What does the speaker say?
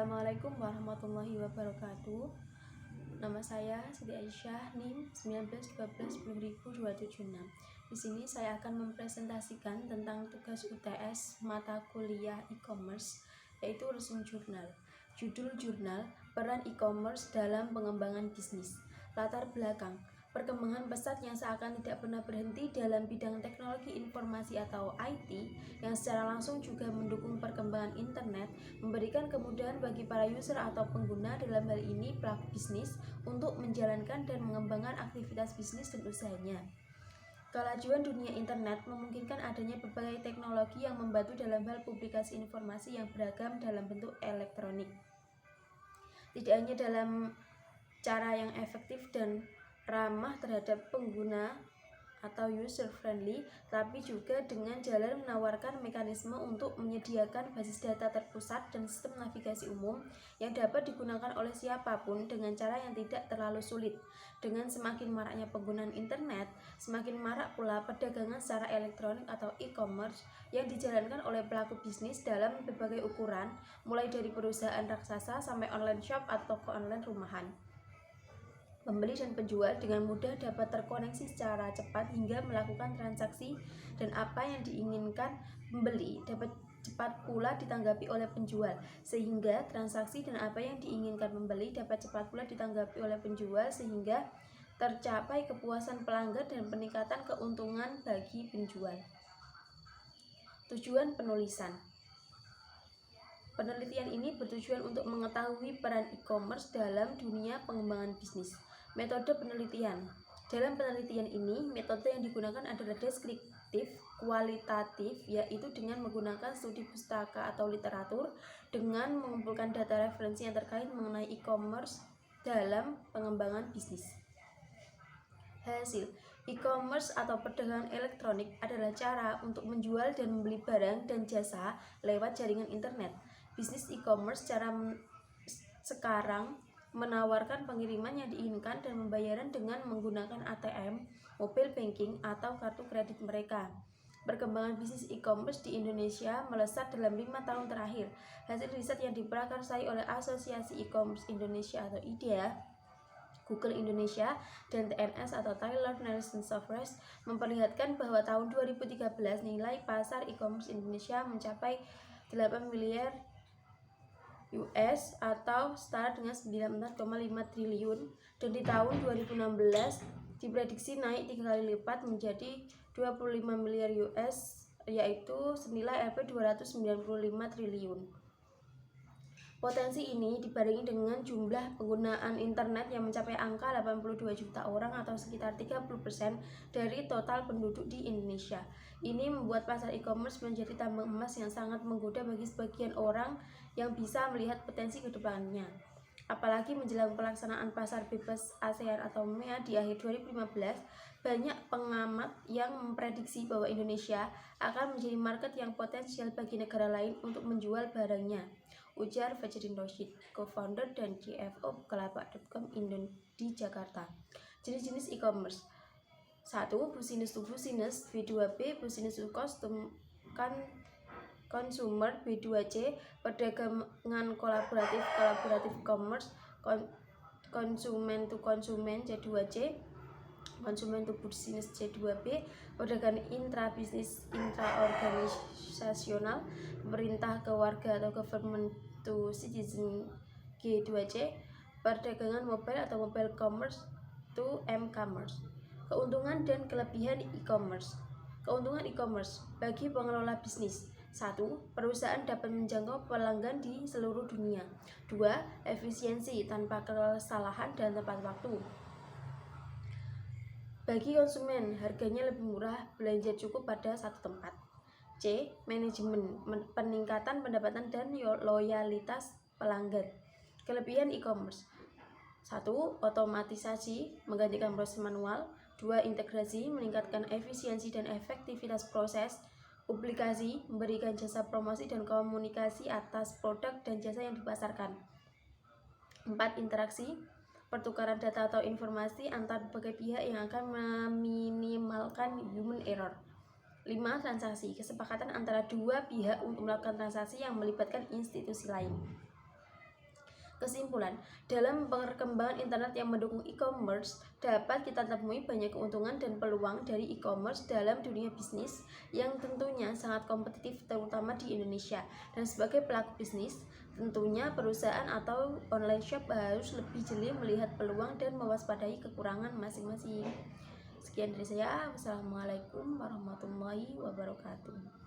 Assalamualaikum warahmatullahi wabarakatuh. Nama saya Siti Aisyah, NIM 1912100276. Di sini saya akan mempresentasikan tentang tugas UTS mata kuliah e-commerce, yaitu resum jurnal. Judul jurnal, peran e-commerce dalam pengembangan bisnis. Latar belakang, perkembangan pesat yang seakan tidak pernah berhenti dalam bidang teknologi informasi atau IT, yang secara langsung juga mendukung perkembangan internet, memberikan kemudahan bagi para user atau pengguna, dalam hal ini pelaku bisnis, untuk menjalankan dan mengembangkan aktivitas bisnis dan usahanya. Kelajuan dunia internet memungkinkan adanya berbagai teknologi yang membantu dalam hal publikasi informasi yang beragam dalam bentuk elektronik. Tidak hanya dalam cara yang efektif dan ramah terhadap pengguna atau user friendly, tapi juga dengan jalan menawarkan mekanisme untuk menyediakan basis data terpusat dan sistem navigasi umum yang dapat digunakan oleh siapapun dengan cara yang tidak terlalu sulit. Dengan semakin maraknya penggunaan internet, semakin marak pula perdagangan secara elektronik atau e-commerce yang dijalankan oleh pelaku bisnis dalam berbagai ukuran, mulai dari perusahaan raksasa sampai online shop atau toko online rumahan. Pembeli dan penjual dengan mudah dapat terkoneksi secara cepat hingga melakukan transaksi, dan apa yang diinginkan pembeli dapat cepat pula ditanggapi oleh penjual, sehingga transaksi dan apa yang diinginkan pembeli dapat cepat pula ditanggapi oleh penjual, sehingga tercapai kepuasan pelanggan dan peningkatan keuntungan bagi penjual. Tujuan penulisan. Penelitian ini bertujuan untuk mengetahui peran e-commerce dalam dunia pengembangan bisnis. Metode penelitian. Dalam penelitian ini, metode yang digunakan adalah deskriptif kualitatif, yaitu dengan menggunakan studi pustaka atau literatur dengan mengumpulkan data referensi yang terkait mengenai e-commerce dalam pengembangan bisnis. Hasil, e-commerce atau perdagangan elektronik adalah cara untuk menjual dan membeli barang dan jasa lewat jaringan internet. Bisnis e-commerce sekarang menawarkan pengiriman yang diinginkan dan pembayaran dengan menggunakan ATM, mobile banking, atau kartu kredit mereka. Perkembangan bisnis e-commerce di Indonesia melesat dalam 5 tahun terakhir. Hasil riset yang diprakarsai oleh Asosiasi E-commerce Indonesia atau IDEA, Google Indonesia, dan TNS atau Taylor Nelson Software memperlihatkan bahwa tahun 2013 nilai pasar e-commerce Indonesia mencapai 8 miliar US atau setara dengan 94,5 triliun, dan di tahun 2016 diprediksi naik 3 kali lipat menjadi 25 miliar US, yaitu senilai Rp 295 triliun. Potensi ini dibarengi dengan jumlah penggunaan internet yang mencapai angka 82 juta orang atau sekitar 30% dari total penduduk di Indonesia. Ini membuat pasar e-commerce menjadi tambang emas yang sangat menggoda bagi sebagian orang yang bisa melihat potensi ke depannya. Apalagi menjelang pelaksanaan pasar bebas ASEAN atau MEA di akhir 2015, banyak pengamat yang memprediksi bahwa Indonesia akan menjadi market yang potensial bagi negara lain untuk menjual barangnya, ujar Fajrin Rosyid, co-founder dan CFO Bukalapak.com di Jakarta. Jenis-jenis e-commerce. 1. Business to business. B2B, business to consumer. B2C, perdagangan kolaboratif commerce. Konsumen to konsumen. C2C, konsumen to business. C2B, perdagangan intra-bisnis intra-organisasional, pemerintah ke warga atau government to citizen. G2C, perdagangan mobile atau mobile commerce to m-commerce. Keuntungan dan kelebihan e-commerce. Keuntungan e-commerce bagi pengelola bisnis. 1. Perusahaan dapat menjangkau pelanggan di seluruh dunia. 2. Efisiensi tanpa kesalahan dan tepat waktu. Bagi konsumen, harganya lebih murah, belanja cukup pada satu tempat. C. Manajemen, peningkatan pendapatan dan loyalitas pelanggan. Kelebihan e-commerce. 1. Otomatisasi, menggantikan proses manual. 2. Integrasi, meningkatkan efisiensi dan efektivitas proses. Publikasi, memberikan jasa promosi dan komunikasi atas produk dan jasa yang dipasarkan. 4. Interaksi, pertukaran data atau informasi antar berbagai pihak yang akan meminimalkan human error. 5. Transaksi, kesepakatan antara dua pihak untuk melakukan transaksi yang melibatkan institusi lain. Kesimpulan, dalam perkembangan internet yang mendukung e-commerce, dapat kita temui banyak keuntungan dan peluang dari e-commerce dalam dunia bisnis yang tentunya sangat kompetitif terutama di Indonesia. Dan sebagai pelaku bisnis, tentunya perusahaan atau online shop harus lebih jeli melihat peluang dan mewaspadai kekurangan masing-masing. Sekian dari saya. Wassalamualaikum warahmatullahi wabarakatuh.